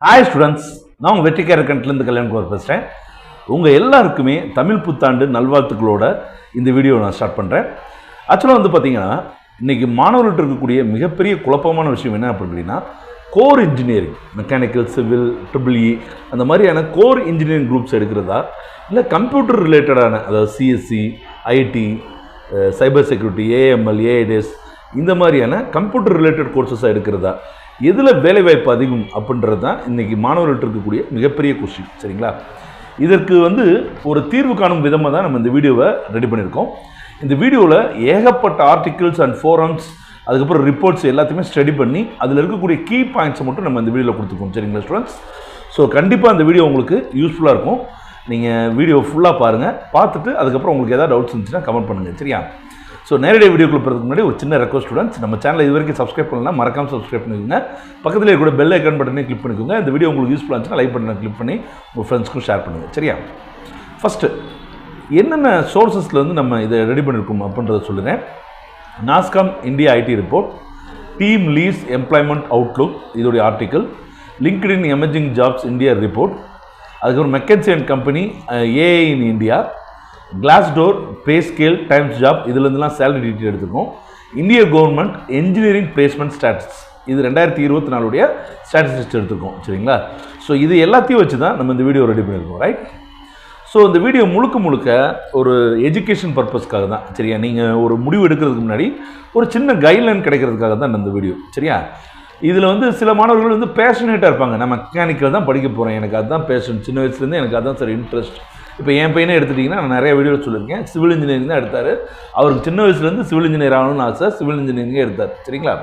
Hi students, நான் உங்கள் வெற்றிக்கார கண்ட்லேருந்து கல்யாணகுமார் பேசுகிறேன். உங்கள் எல்லாருக்குமே தமிழ் புத்தாண்டு நல்வாழ்த்துக்களோட இந்த வீடியோ நான் ஸ்டார்ட் பண்ணுறேன். ஆக்சுவலாக பார்த்தீங்கன்னா இன்றைக்கி மாணவர்கள்ட்ட இருக்கக்கூடிய மிகப்பெரிய குழப்பமான விஷயம் என்ன அப்படின்னா, core engineering, mechanical, civil, triple E அந்த மாதிரியான கோர் இன்ஜினியரிங் குரூப்ஸ் எடுக்கிறதா, இல்லை கம்ப்யூட்டர் ரிலேட்டடான அதாவது CSC, IT, cyber security, AML, AIDS இந்த மாதிரியான கம்ப்யூட்டர் ரிலேட்டட் கோர்சஸாக எடுக்கிறதா, எதில் வேலைவாய்ப்பு அதிகம் அப்படின்றது தான் இன்றைக்கி மாணவர்கள்ட்ட இருக்கக்கூடிய மிகப்பெரிய கொஸ்டின். சரிங்களா? இதற்கு ஒரு தீர்வு காணும் விதமாக தான் நம்ம இந்த வீடியோவை ரெடி பண்ணியிருக்கோம். இந்த வீடியோவில் ஏகப்பட்ட ஆர்டிகிள்ஸ் அண்ட் ஃபோரம்ஸ், அதுக்கப்புறம் ரிப்போர்ட்ஸ் எல்லாத்தையுமே ஸ்டடி பண்ணி அதில் இருக்கக்கூடிய கீ பாயிண்ட்ஸை மட்டும் நம்ம இந்த வீடியோவில் கொடுத்துருக்கோம். சரிங்களா ஸ்டூடெண்ட்ஸ்? ஸோ கண்டிப்பாக இந்த வீடியோ உங்களுக்கு யூஸ்ஃபுல்லாக இருக்கும். நீங்கள் வீடியோ ஃபுல்லாக பாருங்கள். பார்த்துட்டு அதுக்கப்புறம் உங்களுக்கு ஏதாவது டவுட்ஸ் இருந்துச்சுன்னா கமெண்ட் பண்ணுங்கள். சரியா? ஸோ நேரடியாக வீடியோக்குள்ள போகிறதுக்கு முன்னாடி ஒரு சின்ன ரெக்வஸ்ட் ஸ்டூடெண்ட்ஸ், நம்ம சேனலை இது வரைக்கும் சப்ஸ்கிரைப் பண்ணலாம், மறக்காமல் சப்ஸ்கிரைப் பண்ணிக்கோங்க. பக்கத்தில் கூட பெல் ஐக்கான் பட்டனே கிளிக் பண்ணிக்கோங்க. இந்த வீடியோ உங்களுக்கு யூஸ்ஃபுல்லாக இருந்துச்சுன்னா லைக் பட்டனை கிளிக் பண்ணி உங்கள் ஃப்ரெண்ட்ஸ்க்கும் ஷேர் பண்ணுங்கள். சரியா? ஃபஸ்ட்டு என்னென்ன சோர்ஸஸில் நம்ம இதை ரெடி பண்ணியிருக்கோம் அப்படின்றத சொல்லுறேன். NASSCOM India IT report, team leads employment outlook இதோடைய article, LinkedIn emerging jobs India report, அதுக்கப்புறம் McKinsey and company AI in India, Glassdoor, pay scale, Times job இதுலேருந்துலாம் சேலரி டீட்டெயில் எடுத்துருக்கோம். இந்திய கவர்மெண்ட் என்ஜினியரிங் பிளேஸ்மெண்ட் ஸ்டாட்டிஸ்டிக்ஸ் இது 2024 statistics எடுத்துருக்கோம். சரிங்களா? So இது எல்லாத்தையும் வச்சு தான் நம்ம இந்த வீடியோ ரெடி பண்ணியிருக்கோம். ரைட்? ஸோ இந்த வீடியோ முழுக்க ஒரு எஜுகேஷன் பர்பஸ்க்காக தான். சரியா? நீங்கள் ஒரு முடிவு எடுக்கிறதுக்கு முன்னாடி ஒரு சின்ன கைட்லைன் கிடைக்கிறதுக்காக தான் இந்த வீடியோ. சரியா? இதில் சில மாணவர்கள் பேஷனேட்டாக இருப்பாங்க. நான் மெக்கானிக்கல் தான் படிக்க போகிறேன், எனக்கு அதுதான் பேஷன், சின்ன வயசுலேருந்து எனக்கு அதுதான் சார் இன்ட்ரெஸ்ட். இப்போ என் பையனை எடுத்துட்டிங்கன்னா நான் நிறைய வீடியோ சொல்லியிருக்கேன். சிவில் இன்ஜினியரிங் தான் எடுத்தார். அவருக்கு சின்ன வயசுலேருந்து சிவில் இன்ஜினியர் ஆகணும்னு ஆசை, சிவில் இன்ஜினியரிங்கே எடுத்தார். சரிங்களா?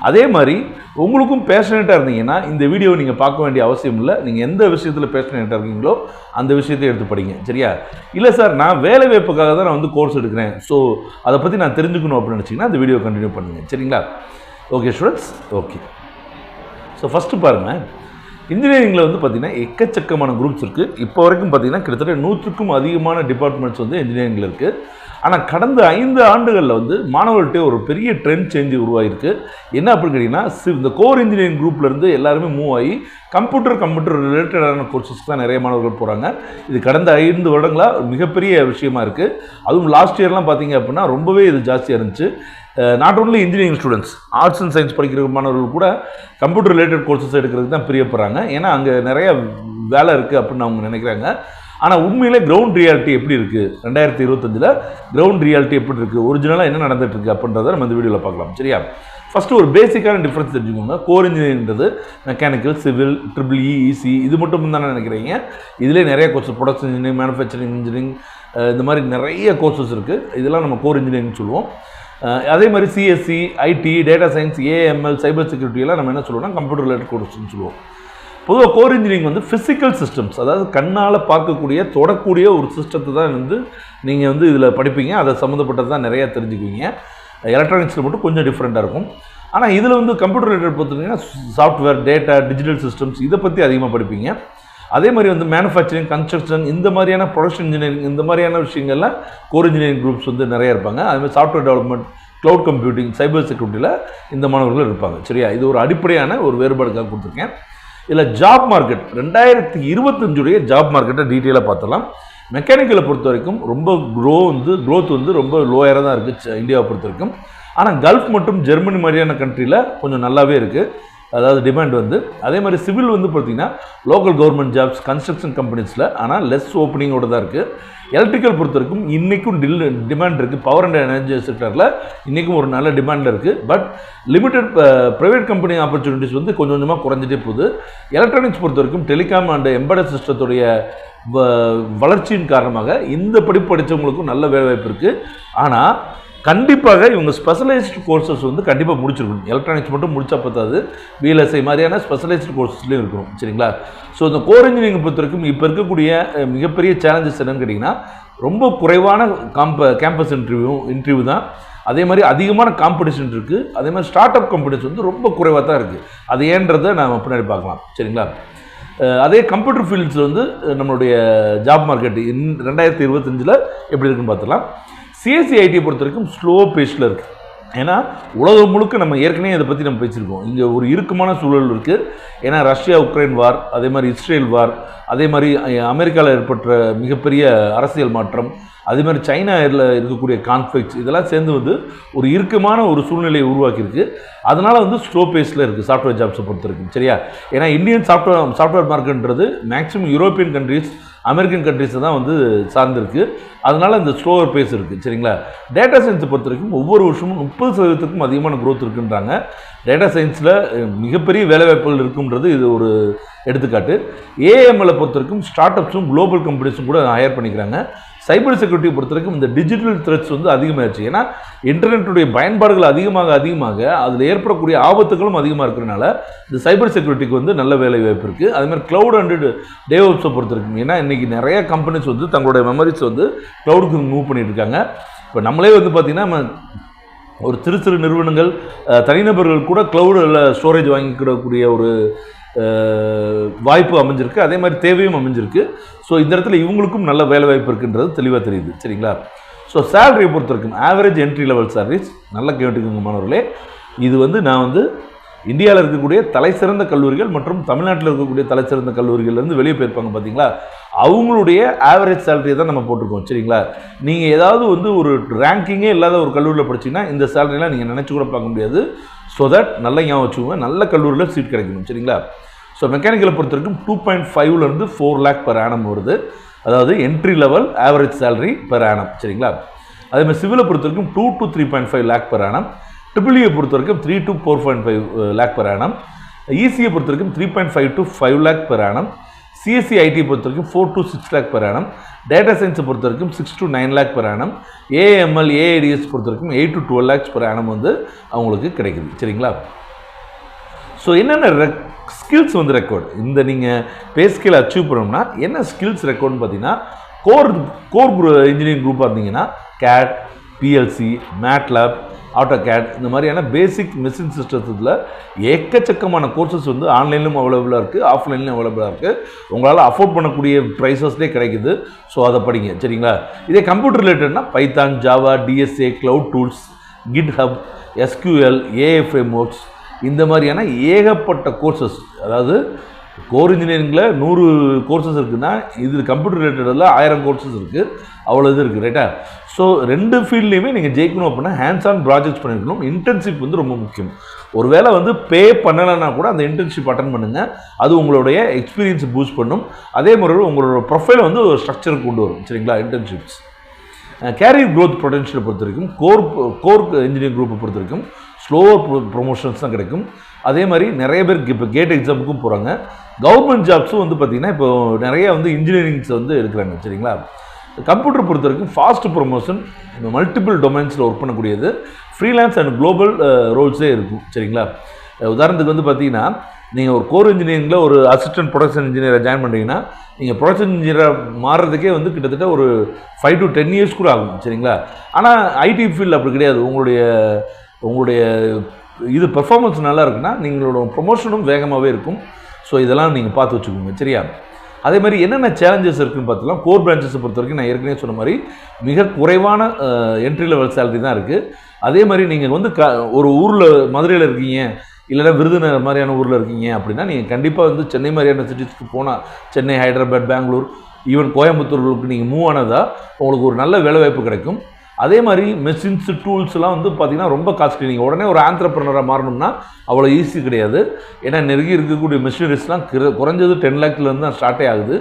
அதே மாதிரி உங்களுக்கும் பேஷனேட்டாக இருந்தீங்கன்னா இந்த வீடியோவை நீங்கள் பார்க்க வேண்டிய அவசியம் இல்லை. நீங்கள் எந்த விஷயத்தில் பேஷனேட்டாக இருக்கீங்களோ அந்த விஷயத்தை எடுத்து படிங்க. சரியா? இல்லை சார் நான் வேலை வாய்ப்புக்காக தான் நான் கோர்ஸ் எடுக்கிறேன், ஸோ அதை பற்றி நான் தெரிஞ்சுக்கணும் அப்படின்னு நினச்சிங்கன்னா அந்த வீடியோ கண்டினியூ பண்ணுங்கள். சரிங்களா? Okay students? Okay. So first பாருங்கள், இன்ஜினியரிங்கில் பார்த்தீங்கன்னா எக்கச்சக்கமான குரூப்ஸ் இருக்குது. இப்போ வரைக்கும் பார்த்தீங்கன்னா கிட்டத்தட்ட 100க்கும் அதிகமான டிபார்ட்மெண்ட்ஸ் இன்ஜினியரிங்கில் இருக்குது. ஆனால் கடந்த 5 ஆண்டுகளில் மாணவர்கள்ட்டே ஒரு பெரிய ட்ரெண்ட் சேஞ்சு உருவாகிருக்கு. என்ன அப்படின்னு கேட்டிங்கன்னா, இந்த கோர் இன்ஜினியரிங் குரூப்லேருந்து எல்லாருமே மூவ் ஆகி கம்ப்யூட்டர் ரிலேட்டடான கோர்சஸ் தான் நிறைய மாணவர்கள் போகிறாங்க. இது கடந்த 5 வருடங்களாக மிகப்பெரிய விஷயமா இருக்குது. அதுவும் லாஸ்ட் இயர்லாம் பார்த்தீங்க அப்படின்னா ரொம்பவே இது ஜாஸ்தியாக இருந்துச்சு. Not only engineering students, arts and science படிக்கிற மாணவர்கள் கூட கம்ப்யூட்டர் ரிலேட்டட் கோர்சஸ் எடுக்கிறதுக்கு தான் பிரியப்படுறாங்க. ஏன்னா அங்கே நிறைய வேலை இருக்குது அப்படின்னு அவங்க நினைக்கிறாங்க. ஆனால் உண்மையிலே கிரவுண்ட் ரியாலிட்டி எப்படி இருக்குது, 2025 கிரவுண்ட் ரியாலிட்டி எப்படி இருக்குது, ஒரிஜினலாக என்ன நடந்துட்டு இருக்குது அப்படின்றத நம்ம இந்த வீடியோவில் பார்க்கலாம். சரியா? ஃபஸ்ட்டு ஒரு பேசிக்கான டிஃப்ரென்ஸ் தெரிஞ்சுக்கோங்க. கோர் இன்ஜினியரிங்கிறது மெக்கானிக்கல், சிவில், ட்ரிபிள்இ, இசி இது மட்டும் தானே நினைக்கிறீங்க. இதிலே நிறைய courses, production engineering, manufacturing engineering இந்த மாதிரி நிறைய கோர்சஸ் இருக்குது. இதெல்லாம் நம்ம கோர் இன்ஜினியரிங் சொல்லுவோம். அதே மாதிரி CSC, IT, data science, AML, cyber செக்யூரிட்டியெல்லாம் நம்ம என்ன சொல்லுவோம்னா கம்ப்யூட்டர் ரிலேட்டட் கோர்ஸ்னு சொல்லுவோம். பொதுவாக கோர் இன்ஜினியரிங் ஃபிசிக்கல் சிஸ்டம்ஸ், அதாவது கண்ணால் பார்க்கக்கூடிய தொடக்கூடிய ஒரு சிஸ்டத்தை தான் நீங்கள் இதில் படிப்பீங்க. அதை சம்மந்தப்பட்டது தான் நிறையா தெரிஞ்சுக்குவீங்க. எலக்ட்ரானிக்ஸில் மட்டும் கொஞ்சம் டிஃப்ரெண்ட்டாக இருக்கும். ஆனால் இதில் கம்ப்யூட்டர் ரிலேட்டட் பார்த்துட்டிங்கன்னா சாஃப்ட்வேர், டேட்டா, டிஜிட்டல் சிஸ்டம்ஸ் இதை பற்றி அதிகமாக படிப்பீங்க. அதே மாதிரி மேனுஃபேக்சரிங், கன்ஸ்ட்ரக்ஷன் இந்த மாதிரியான ப்ரொடக்ஷன் இன்ஜினியரிங் இந்த மாதிரியான விஷயங்கள்லாம் கோர் இன்ஜினியரிங் குரூப்ஸ் நிறைய இருப்பாங்க. அதுமாதிரி சாஃப்ட்வேர் டெவலப்மெண்ட், க்ளவுட் கம்ப்யூட்டிங், சைபர் செக்யூரிட்டியில் இந்த மாணவர்கள் இருப்பாங்க. சரியா? இது ஒரு அடிப்படையான ஒரு வேறுபாடுக்காக கொடுத்துருக்கேன். இதில் ஜாப் மார்க்கெட் 2025 ஜாப் மார்க்கெட்டை டீட்டெயிலாக பார்த்தலாம். மெக்கானிக்கலை பொறுத்த வரைக்கும் ரொம்ப க்ரோத் ரொம்ப லோயராக தான் இருக்குது இந்தியாவை பொறுத்த வரைக்கும். ஆனால் கல்ஃப் மற்றும் ஜெர்மனி மாதிரியான கண்ட்ரியில் கொஞ்சம் நல்லாவே இருக்குது, அதாவது டிமாண்ட் அதே மாதிரி சிவில் பார்த்திங்கன்னா லோக்கல் கவர்மெண்ட் ஜாப்ஸ், கன்ஸ்ட்ரக்ஷன் கம்பெனிஸில் ஆனால் லெஸ் ஓப்பனிங்கோடு தான் இருக்குது. எலக்ட்ரிக்கல் பொறுத்த வரைக்கும் இன்றைக்கும் டிமாண்ட் இருக்குது. பவர் அண்ட் எனர்ஜி செக்டரில் இன்றைக்கும் ஒரு நல்ல டிமாண்ட் இருக்குது. But limited private company opportunities கொஞ்சம் கொஞ்சமாக குறைஞ்சிட்டே போகுது. எலக்ட்ரானிக்ஸ் பொறுத்த வரைக்கும் டெலிகாம் அண்ட் எம்பெடட் சிஸ்டத்துடைய வளர்ச்சியின் காரணமாக இந்த படிப்பு படித்தவங்களுக்கும் நல்ல வேலைவாய்ப்பு இருக்குது. ஆனால் கண்டிப்பாக இவங்க ஸ்பெஷலைஸ்டு கோர்சஸ் கண்டிப்பாக முடிச்சிருக்கணும். எலக்ட்ரானிக்ஸ் மட்டும் முடிச்சா பத்தாது, விஎல்எஸ்ஐ மாதிரியான ஸ்பெஷலைஸ்டு கோர்சஸ்லேயும் இருக்கணும். சரிங்களா? ஸோ இந்த கோர் இன்ஜினியரிங் பொறுத்த வரைக்கும் இப்போ இருக்கக்கூடிய மிகப்பெரிய சேலஞ்சஸ் என்னன்னு கேட்டிங்கன்னா, ரொம்ப குறைவான கேம்பஸ் இன்டர்வியூ தான். அதே மாதிரி அதிகமான காம்படிஷன் இருக்குது. அதே மாதிரி ஸ்டார்ட் அப் கம்பெனிஸ் ரொம்ப குறைவாக தான் இருக்குது. அது ஏன்றதை நாம் பின்னாடி பார்க்கலாம். சரிங்களா? அதே கம்ப்யூட்டர் ஃபீல்ட்ஸில் நம்மளுடைய ஜாப் மார்க்கெட் 2025 எப்படி இருக்குன்னு பார்த்துக்கலாம். சிஎஸ்சி ஐடியை பொறுத்த வரைக்கும் ஸ்லோ பேஸில் இருக்குது. ஏன்னா உலகம் முழுக்க நம்ம ஏற்கனவே இதை பற்றி நம்ம பேசியிருக்கோம். இங்கே ஒரு இறுக்கமான சூழல் இருக்குது. ஏன்னா ரஷ்யா உக்ரைன் வார், அதே மாதிரி இஸ்ரேல் வார், அதே மாதிரி அமெரிக்காவில் ஏற்பட்ட மிகப்பெரிய அரசியல் மாற்றம், அதே மாதிரி சைனாவில் இருக்கக்கூடிய கான்ஃப்ளிக்ட்ஸ், இதெல்லாம் சேர்ந்து வந்து ஒரு இறுக்கமான ஒரு சூழ்நிலையை உருவாக்கியிருக்கு. அதனால் வந்து ஸ்லோ பேஸில் இருக்குது சாஃப்ட்வேர் ஜாப்ஸை பொறுத்த வரைக்கும். சரியா? ஏன்னா இந்தியன் சாஃப்ட்வேர் மார்க்கெட்ன்றது மேக்ஸிமம் யூரோப்பியன் கண்ட்ரீஸ், அமெரிக்கன் கண்ட்ரீஸை தான் வந்து சார்ந்திருக்கு. அதனால் இந்த ஸ்லோவர் பேஸ் இருக்குது. சரிங்களா? டேட்டா சயின்ஸை பொறுத்த வரைக்கும் ஒவ்வொரு வருஷமும் 30% அதிகமான க்ரோத் இருக்குன்றாங்க. டேட்டா சயின்ஸில் மிகப்பெரிய வேலைவாய்ப்புகள் இருக்குன்றது இது ஒரு எடுத்துக்காட்டு. ஏஎம்எல்லை பொறுத்த வரைக்கும் ஸ்டார்ட் அப்ஸும் குளோபல் கம்பெனிஸும் கூட ஹையர் பண்ணிக்கிறாங்க. சைபர் செக்யூரிட்டியை பொறுத்த வரைக்கும் இந்த டிஜிட்டல் த்ரெட்ஸ் வந்து அதிகமாகிடுச்சு. ஏன்னா இன்டர்நெட்டுடைய பயன்பாடுகள் அதிகமாக அதில் ஏற்படக்கூடிய ஆபத்துகளும் அதிகமாக இருக்கிறனால இந்த சைபர் செக்யூரிட்டிக்கு வந்து நல்ல வேலை வாய்ப்பு இருக்குது. அதுமாதிரி க்ளவுட் அண்ட் டேவப்ஸை பொறுத்த வரைக்கும், ஏன்னா இன்றைக்கி நிறைய கம்பெனிஸ் வந்து தங்களுடைய மெமரிஸ் வந்து க்ளவுடுக்கு மூவ் பண்ணிட்டு இருக்காங்க. இப்போ நம்மளே வந்து பார்த்திங்கன்னா ஒரு சிறு நிறுவனங்கள், தனிநபர்கள் கூட க்ளவுடில் ஸ்டோரேஜ் வாங்கிக்கிடக்கூடிய ஒரு வாய்ப்பு அமைஞ்சிருக்கு. அதே மாதிரி தேவையும் அமைஞ்சிருக்கு. ஸோ இந்த இடத்துல இவங்களுக்கும் நல்ல வேலை வாய்ப்பு இருக்குன்றது தெளிவாக தெரியுது. சரிங்களா? ஸோ சேலரியை பொறுத்த வரைக்கும் ஆவரேஜ் என்ட்ரி லெவல் சேலரிஸ் நல்லா கேட்டுக்குங்க மாணவர்களே. இது வந்து நான் வந்து இந்தியாவில் இருக்கக்கூடிய தலைசிறந்த கல்லூரிகள் மற்றும் தமிழ்நாட்டில் இருக்கக்கூடிய தலைசிறந்த கல்லூரிகள்லேருந்து வெளியே போயிருப்பாங்க பார்த்தீங்களா, அவங்களுடைய ஆவரேஜ் சேலரியை தான் நம்ம போட்டிருக்கோம். சரிங்களா? நீங்கள் ஏதாவது வந்து ஒரு ரேங்கிங்கே இல்லாத ஒரு கல்லூரியில் படிச்சிங்கன்னா இந்த சேலரிலாம் நீங்கள் நினச்சி கூட பார்க்க முடியாது. ஸோ தட் நல்ல ஞாபகம் வச்சுக்கோங்க, நல்ல கல்லூரியில் சீட் கிடைக்கணும். சரிங்களா? ஸோ மெக்கானிக்கலை பொறுத்த வரைக்கும் 2.5 4 lakh per annum வருது. அதாவது entry level average salary per annum. சரிங்களா? அதேமாதிரி சிவிலை பொறுத்த வரைக்கும் 2 to 3.5 lakh per annum. ட்ரிபிள்இயை பொறுத்த வரைக்கும் 3 to 4.5 lakh per annum. இசியை பொறுத்த வரைக்கும் 3.5 to 5 lakh per annum. CSC IT பொறுத்த வரைக்கும் 4 to 6 lakh per annum. Data சயின்ஸை பொறுத்த வரைக்கும் 6 to 9 lakh per annum. AML AIDS பொறுத்த வரைக்கும் 8 to 12 lakhs per annum வந்து அவங்களுக்கு கிடைக்குது. சரிங்களா? ஸோ என்னென்ன ஸ்கில்ஸ் வந்து ரெக்கார்டு இந்த நீங்கள் பே ஸ்கேல் அச்சீவ் பண்ணோம்னா என்ன ஸ்கில்ஸ் ரெக்கார்டுன்னு பார்த்தீங்கன்னா, கோர் இன்ஜினியரிங் குரூப்பாக இருந்தீங்கன்னா கேட், பிஎல்சி, மேட்லேப், ஆட்டோகேட் இந்த மாதிரியான பேசிக் மெஷின் சிஸ்டத்தில் ஏக்கச்சக்கமான கோர்சஸ் வந்து ஆன்லைன்லையும் அவைலபிளாக இருக்குது, ஆஃப்லைன்லையும் அவைலபிளாக இருக்குது. உங்களால் அஃபோர்ட் பண்ணக்கூடிய ப்ரைஸஸ்லேயே கிடைக்குது. ஸோ அதை படிங்க. சரிங்களா? இதே கம்ப்யூட்டர் ரிலேட்டட்னா Python, Java, DSA, cloud tools, GitHub, SQL, AA frameworks இந்த மாதிரியான ஏகப்பட்ட கோர்சஸ். அதாவது கோர் இன்ஜினியரிங்கில் 100 கோர்சஸ் இருக்குன்னா இது கம்ப்யூட்டர் ரிலேட்டடில் 1000 கோர்சஸ் இருக்குது. அவ்வளோ இது இருக்குது. ரைட்டா? ஸோ ரெண்டு ஃபீல்ட்லேயுமே நீங்கள் ஜெயிக்கணும் அப்படின்னா ஹேண்ட்ஸ் ஆன் ப்ராஜெக்ட்ஸ் பண்ணியிருக்கணும். இன்டர்ன்ஷிப் வந்து ரொம்ப முக்கியம். ஒரு வேளை வந்து பே பண்ணலைன்னா கூட அந்த இன்டர்ன்ஷிப் அட்டன் பண்ணுங்கள். அது உங்களுடைய எக்ஸ்பீரியன்ஸை பூஸ்ட் பண்ணும். அதே மாதிரி உங்களோட ப்ரொஃபைலை வந்து ஒரு ஸ்ட்ரக்சருக்கு கொண்டு வரும். சரிங்களா? இன்டர்ன்ஷிப்ஸ் கேரியர் க்ரோத் பொட்டன்ஷியலை பொறுத்த வரைக்கும் கோர் இன்ஜினியரிங் குரூப்பை பொறுத்த வரைக்கும் ஸ்லோவர் ப்ரொமோஷன்ஸ் தான் கிடைக்கும். அதே மாதிரி நிறைய பேர் இப்போ கேட் எக்ஸாமுக்கும் போகிறாங்க. கவர்மெண்ட் ஜாப்ஸும் வந்து பார்த்திங்கன்னா இப்போ நிறைய வந்து இன்ஜினியரிங்ஸ் வந்து எடுக்கிறாங்க. சரிங்களா? கம்ப்யூட்டர் பொறுத்த வரைக்கும் ஃபாஸ்ட் ப்ரொமோஷன், மல்டிபிள் டொமைன்ஸில் ஒர்க் பண்ணக்கூடியது, ஃப்ரீலான்ஸ் அண்ட் குளோபல் ரோல்ஸே இருக்கும். சரிங்களா? உதாரணத்துக்கு வந்து பார்த்தீங்கன்னா நீங்கள் ஒரு கோர் இன்ஜினியரிங்கில் ஒரு அசிஸ்டன்ட் ப்ரொடக்ஷன் இன்ஜினியரை ஜாயின் பண்ணுறீங்கன்னா நீங்கள் ப்ரொடக்ஷன் இன்ஜினியராக மாறுறதுக்கே வந்து கிட்டத்தட்ட ஒரு 5 to 10 years கூட ஆகும். சரிங்களா? ஆனால் ஐடி ஃபீல்டு அப்படி கிடையாது. உங்களுடைய இது பெர்ஃபார்மன்ஸ் நல்லா இருக்குன்னா நீங்களோட ப்ரொமோஷனும் வேகமாகவே இருக்கும். ஸோ இதெல்லாம் நீங்கள் பார்த்து வச்சுக்கோங்க. சரியா? அதே மாதிரி என்னென்ன சேலஞ்சஸ் இருக்குதுன்னு பார்த்துலாம். கோர் பிரான்ச்சஸை பொறுத்த வரைக்கும் நான் ஏற்கனவே சொன்ன மாதிரி மிக குறைவான என்ட்ரி லெவல் சேலரி தான் இருக்குது. அதே மாதிரி நீங்கள் வந்து ஒரு ஊரில் மதுரையில் இருக்கீங்க, இல்லைனா விருதுநகர் மாதிரியான ஊரில் இருக்கீங்க அப்படின்னா நீங்கள் கண்டிப்பாக வந்து சென்னை மாதிரியான சிட்டிஸ்க்கு போனால், சென்னை, ஹைதராபாத், பெங்களூர், ஈவன் கோயம்புத்தூருக்கு நீங்கள் மூவ் ஆனதாக உங்களுக்கு ஒரு நல்ல வேலைவாய்ப்பு கிடைக்கும். அதே மாதிரி மெஷின்ஸு, டூல்ஸ்லாம் வந்து பார்த்திங்கன்னா ரொம்ப காஸ்ட்லி. நீங்கள் உடனே ஒரு ஆண்டர்ப்ரனராக மாறணும்னா அவ்வளோ ஈஸி கிடையாது. ஏன்னா நெருங்கி இருக்கக்கூடிய மிஷினரிஸ்லாம் குறைஞ்சது 10 lakhலேருந்து தான் ஸ்டார்ட்டே ஆகுது.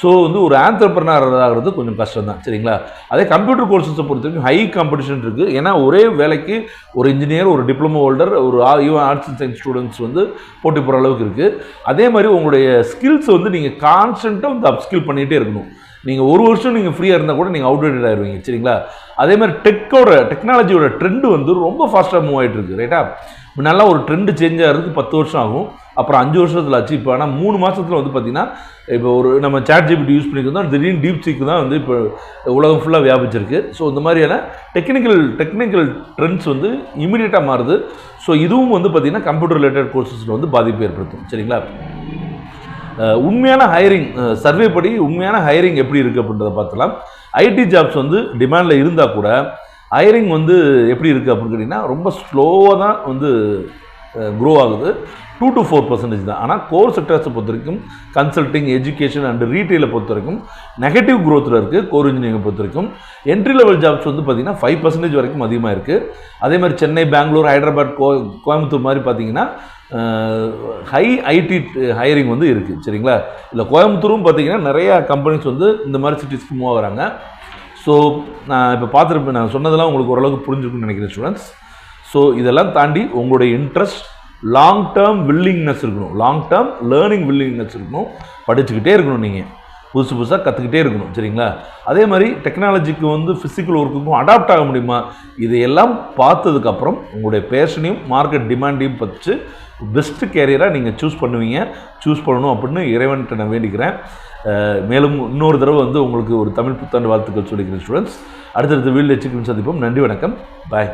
ஸோ வந்து ஒரு ஆண்டர்ப்ரனர் ஆகிறது கொஞ்சம் கஷ்டம் தான். சரிங்களா? அதே கம்ப்யூட்டர் கோர்சஸை பொறுத்த வரைக்கும் ஹை காம்படிஷன் இருக்குது. ஏன்னா ஒரே வேலைக்கு ஒரு இன்ஜினியர், ஒரு டிப்ளமோ ஹோல்டர், ஒரு even arts and science students வந்து போட்டி போகிற அளவுக்கு இருக்குது. அதே மாதிரி உங்களுடைய ஸ்கில்ஸ் வந்து நீங்கள் கான்ஸ்டண்ட்டாக வந்து அப்ஸ்கில் பண்ணிகிட்டே இருக்கணும். நீங்கள் ஒரு வருஷம் நீங்கள் ஃப்ரீயாக இருந்தால் கூட நீங்கள் அவுடேட்டட் ஆகிடுவீங்க. சரிங்களா? அதே மாதிரி டெக்னாலஜியோட ட்ரெண்டு வந்து ரொம்ப ஃபாஸ்ட்டாக மூவ் ஆகிட்டு இருக்குது. ரைட்டா? நல்லா ஒரு ட்ரெண்டு சேஞ்ச் ஆகிறதுக்கு 10 வருஷம் ஆகும். அப்புறம் 5 வருஷத்தில் ஆச்சு. இப்போ ஆனால் 3 மாதத்தில் வந்து பார்த்திங்கன்னா இப்போ ஒரு நம்ம சாட் ஜிபிடி யூஸ் பண்ணிக்கிறோம், திடீர்னு டீப் சீக்கு தான் வந்து இப்போ உலகம் ஃபுல்லாக வியாபிச்சிருக்கு. ஸோ இந்த மாதிரியான டெக்னிக்கல் ட்ரெண்ட்ஸ் வந்து இமீடியட்டாக மாறுது. ஸோ இதுவும் வந்து பார்த்திங்கன்னா கம்ப்யூட்டர் ரிலேட்டட் கோர்சஸில் வந்து பாதிப்பு ஏற்படுத்தும். சரிங்களா? உண்மையான ஹையரிங் சர்வே படி உண்மையான ஹையரிங் எப்படி இருக்குது அப்படின்றத பார்த்துலாம். ஐடி ஜாப்ஸ் வந்து டிமாண்டில் இருந்தால் கூட ஹையரிங் வந்து எப்படி இருக்குது அப்படின்னு கேட்டிங்கன்னா ரொம்ப ஸ்லோவாக தான் வந்து க்ரோ ஆகுது. 2 to 4% தான். ஆனால் கோர் செக்டர்ஸை பொறுத்த வரைக்கும் கன்சல்டிங், எஜுகேஷன் அண்ட் ரீட்டெயிலை பொறுத்த வரைக்கும் நெகட்டிவ் க்ரோத்தில் இருக்குது. கோர் இன்ஜினியரிங்கை பொறுத்த வரைக்கும் என்ட்ரி லெவல் ஜாப்ஸ் வந்து பார்த்திங்கன்னா 5% வரைக்கும் அதிகமாக இருக்குது. அதே மாதிரி சென்னை, பெங்களூர், ஹைதராபாத், கோயம்புத்தூர் மாதிரி பார்த்திங்கன்னா ஹை ஐடி ஹையரிங் வந்து இருக்குது. சரிங்களா? இல்லை கோயம்புத்தூரும் பார்த்திங்கன்னா நிறையா கம்பெனிஸ் வந்து இந்த மாதிரி சிட்டிஸ்க்கு மூவ் ஆகிறாங்க. ஸோ நான் இப்போ பார்த்துருப்பேன், நான் சொன்னதெல்லாம் உங்களுக்கு ஓரளவுக்கு புரிஞ்சுக்கணும்னு நினைக்கிறேன் ஸ்டூடெண்ட்ஸ். ஸோ இதெல்லாம் தாண்டி உங்களுடைய இன்ட்ரெஸ்ட், லாங் டேர்ம் வில்லிங்னஸ் இருக்கணும், லாங் டேர்ம் லேர்னிங் வில்லிங்னஸ் இருக்கணும், படிச்சுக்கிட்டே இருக்கணும், நீங்கள் புதுசாக கற்றுக்கிட்டே இருக்கணும். சரிங்களா? அதே மாதிரி டெக்னாலஜிக்கு வந்து ஃபிசிக்கல் ஒர்க்குக்கும் அடாப்ட் ஆக முடியுமா, இதையெல்லாம் பார்த்ததுக்கப்புறம் உங்களுடைய பேஷனையும் மார்க்கெட் டிமாண்டையும் பற்றி பெஸ்ட்டு கேரியராக நீங்கள் சூஸ் பண்ணணும் அப்படின்னு இறைவன்கிட்ட நான் வேண்டிக்கிறேன். மேலும் இன்னொரு தடவை வந்து உங்களுக்கு ஒரு தமிழ் புத்தாண்டு வாழ்த்துக்கள் சொல்லிக்கிறேன் ஸ்டூடெண்ட்ஸ். அடுத்தடுத்த வீடியோவில் சந்திப்போம். நன்றி, வணக்கம், பாய்.